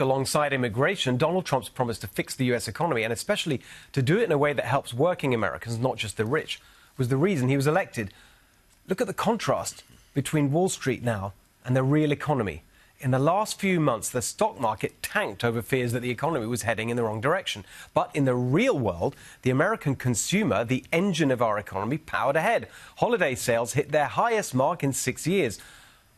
Alongside immigration, Donald Trump's promise to fix the U.S. economy, and especially to do it in a way that helps working Americans, not just the rich, was the reason he was elected. Look at the contrast between Wall Street now and the real economy. In the last few months, the stock market tanked over fears that the economy was heading in the wrong direction. But in the real world, the American consumer, the engine of our economy, powered ahead. Holiday sales hit their highest mark in 6 years.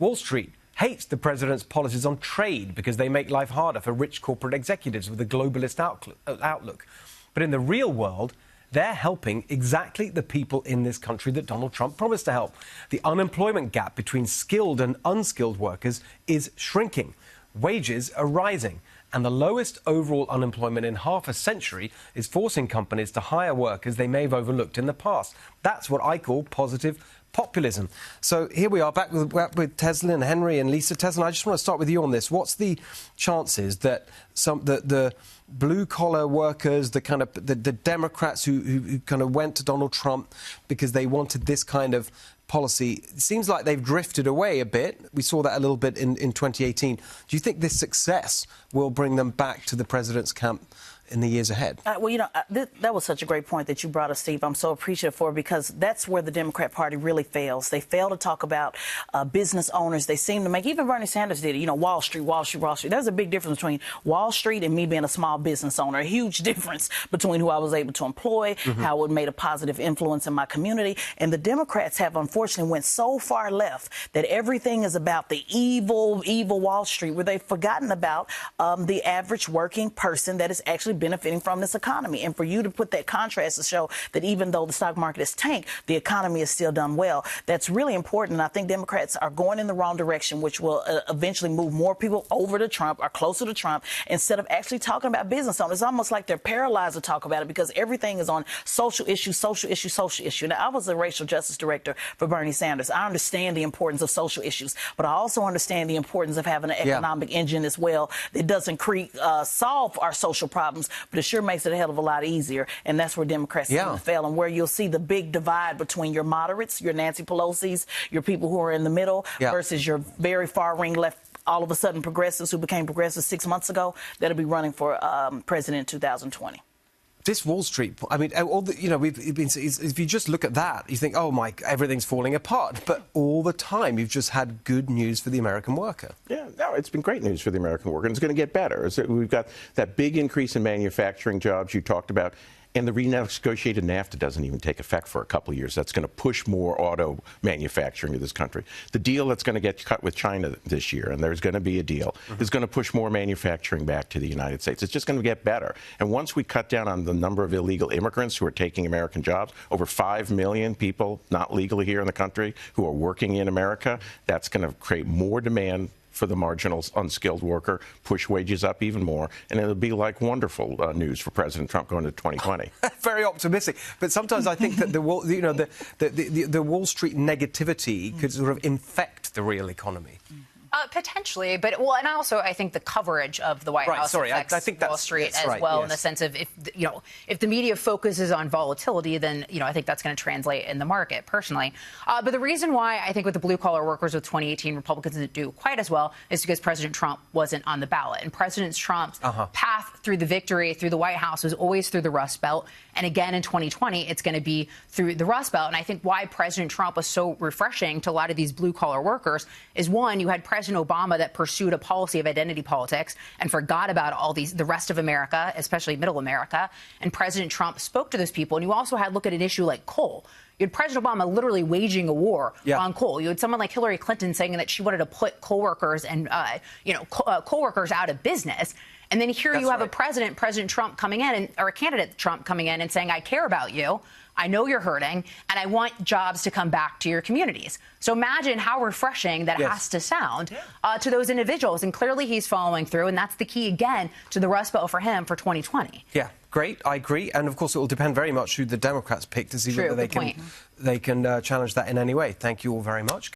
Wall Street hates the president's policies on trade because they make life harder for rich corporate executives with a globalist outlook. But in the real world, they're helping exactly the people in this country that Donald Trump promised to help. The unemployment gap between skilled and unskilled workers is shrinking. Wages are rising. And the lowest overall unemployment in half a century is forcing companies to hire workers they may have overlooked in the past. That's what I call positive populism. So here we are back with Teslin and Henry and Lisa. Teslin, I just want to start with you on this. What's the chances that the blue-collar workers, the Democrats who kind of went to Donald Trump because they wanted this kind of policy, it seems like they've drifted away a bit. We saw that a little bit in 2018. Do you think this success will bring them back to the president's camp in the years ahead? Well, you know, that was such a great point that you brought up, Steve. I'm so appreciative for it, because that's where the Democrat Party really fails. They fail to talk about business owners. They seem to make, even Bernie Sanders did it, you know, Wall Street, Wall Street, Wall Street. There's a big difference between Wall Street and me being a small business owner, a huge difference between who I was able to employ, how it made a positive influence in my community. And the Democrats have unfortunately went so far left that everything is about the evil Wall Street, where they've forgotten about the average working person that is actually benefiting from this economy. And for you to put that contrast to show that even though the stock market is tanked, the economy is still done well, that's really important. And I think Democrats are going in the wrong direction, which will eventually move more people over to Trump or closer to Trump, instead of actually talking about business owners. It's almost like they're paralyzed to talk about it because everything is on social issue, social issue, social issue. Now, I was the racial justice director for Bernie Sanders. I understand the importance of social issues, but I also understand the importance of having an economic engine as well that doesn't solve our social problems, but it sure makes it a hell of a lot easier. And that's where Democrats seem to fail, and where you'll see the big divide between your moderates, your Nancy Pelosi's, your people who are in the middle, versus your very far-wing left, all of a sudden progressives who became progressives 6 months ago, that'll be running for president in 2020. This Wall Street, I mean, if you just look at that, you think, oh my, everything's falling apart. But all the time, you've just had good news for the American worker. Yeah, no, it's been great news for the American worker, and it's going to get better. We've got that big increase in manufacturing jobs you talked about. And the renegotiated NAFTA doesn't even take effect for a couple of years. That's going to push more auto manufacturing to this country. The deal that's going to get cut with China this year, and there's going to be a deal, is going to push more manufacturing back to the United States. It's just going to get better. And once we cut down on the number of illegal immigrants who are taking American jobs, over 5 million people not legally here in the country who are working in America, that's going to create more demand for the marginal unskilled worker, push wages up even more, and it'll be like wonderful news for President Trump going to 2020. Very optimistic, but sometimes I think that the Wall Street negativity could sort of infect the real economy. Potentially, but and also I think the coverage of the White House affects I think Wall Street as well, in the sense of if the media focuses on volatility, then I think that's going to translate in the market personally. But the reason why I think with the blue collar workers with 2018 Republicans didn't do quite as well is because President Trump wasn't on the ballot, and President Trump's path through the victory through the White House was always through the Rust Belt, and again in 2020 it's going to be through the Rust Belt. And I think why President Trump was so refreshing to a lot of these blue collar workers is, one, you had President Obama that pursued a policy of identity politics and forgot about the rest of America, especially middle America. And President Trump spoke to those people. And you also had, look at an issue like coal. You had President Obama literally waging a war on coal. You had someone like Hillary Clinton saying that she wanted to put coal workers and, coal workers out of business. And then here you have a President Trump coming in, or a candidate Trump coming in and saying, I care about you. I know you're hurting, and I want jobs to come back to your communities. So imagine how refreshing that has to sound to those individuals. And clearly he's following through, and that's the key, again, to the Rust Belt for him for 2020. Yeah, great. I agree. And, of course, it will depend very much who the Democrats pick to see whether they can challenge that in any way. Thank you all very much.